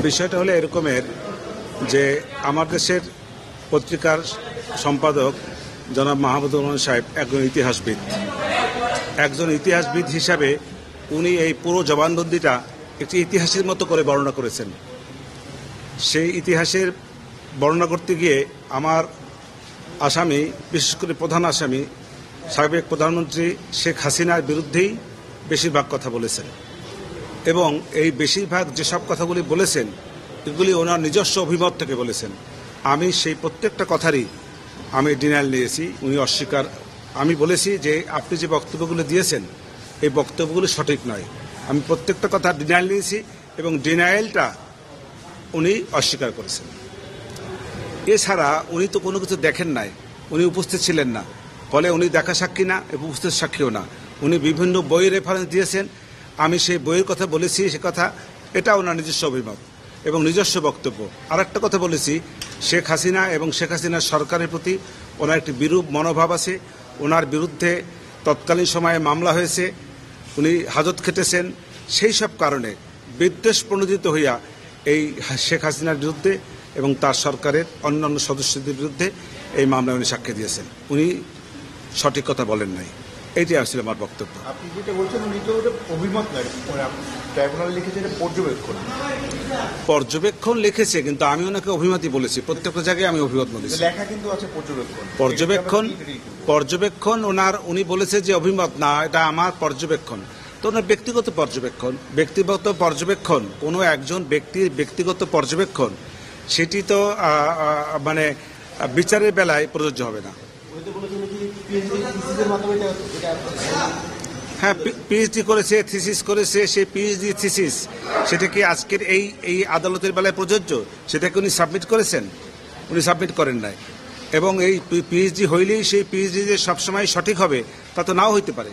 বিষয়টা হলো এরকমের যে আমার দেশের পত্রিকার সম্পাদক জনাব মাহমুদুর রহমান সাহেব একজন ইতিহাসবিদ হিসাবে উনি এই পুরো জবানবন্দিটা একটি ইতিহাসের মতো করে বর্ণনা করেছেন। সেই ইতিহাসের বর্ণনা করতে গিয়ে আমার আসামি, বিশেষ করে প্রধান আসামি সাবেক প্রধানমন্ত্রী শেখ হাসিনার বিরুদ্ধেই বেশিরভাগ কথা বলেছেন এবং এই বেশিরভাগ যেসব কথাগুলি বলেছেন এগুলি ওনার নিজস্ব অভিমত থেকে বলেছেন। আমি সেই প্রত্যেকটা কথারই আমি ডিনায়াল নিয়েছি। উনি অস্বীকার, আমি বলেছি যে আপনি যে বক্তব্যগুলো দিয়েছেন এই বক্তব্যগুলো সঠিক নয়। আমি প্রত্যেকটা কথা ডিনায়াল নিয়েছি এবং ডিনায়ালটা উনি অস্বীকার করেছেন। এছাড়া উনি তো কোনো কিছু দেখেন নাই, উনি উপস্থিত ছিলেন না, ফলে উনি দেখা সাক্ষী না এবং উপস্থিত সাক্ষীও না। উনি বিভিন্ন বইয়ের রেফারেন্স দিয়েছেন, আমি সেই বইয়ের কথা বলেছি, সে কথা এটা ওনার নিজস্ব অভিমত এবং নিজস্ব বক্তব্য। আর একটা কথা বলেছি, শেখ হাসিনা এবং শেখ হাসিনার সরকারের প্রতি ওনার একটি বিরূপ মনোভাব আছে। ওনার বিরুদ্ধে তৎকালীন সময়ে মামলা হয়েছে, উনি হাজত খেটেছেন। সেই সব কারণে বিদ্বেষ প্রণোদিত হইয়া এই শেখ হাসিনার বিরুদ্ধে এবং তার সরকারের অন্যান্য সদস্যদের বিরুদ্ধে এই মামলায় উনি সাক্ষ্য দিয়েছেন। উনি সঠিক কথা বলেন নাই, এইটাই আসলে আমার বক্তব্য। আপনি যেটা বলছেন উনি তো অভিমত নয়, ট্রাইব্যুনাল লিখেছে এটা পর্যবেক্ষণ লিখেছে, কিন্তু আমি ওনাকে অভিমতই বলেছি। প্রত্যেকটা জায়গায় আমি অভিমত বলেছি। লেখা কিন্তু আছে পর্যবেক্ষণ উনি বলেছে যে অভিমত না, এটা আমার পর্যবেক্ষণ। তো ওনার ব্যক্তিগত পর্যবেক্ষণ কোনো একজন ব্যক্তির ব্যক্তিগত পর্যবেক্ষণ, সেটি তো মানে বিচারের বেলায় প্রযোজ্য হবে না। হ্যাঁ, পিএইচডি করেছে, থিসিস করেছে, সেই পিএইচডি থিসিস সেটা কি আজকের এই আদালতের বেলায় প্রযোজ্য? সেটাকে উনি সাবমিট করেছেন? উনি সাবমিট করেন নাই। এবং এই পিএইচডি হইলেই সেই পিএইচডি যে সবসময় সঠিক হবে তা তো নাও হইতে পারে।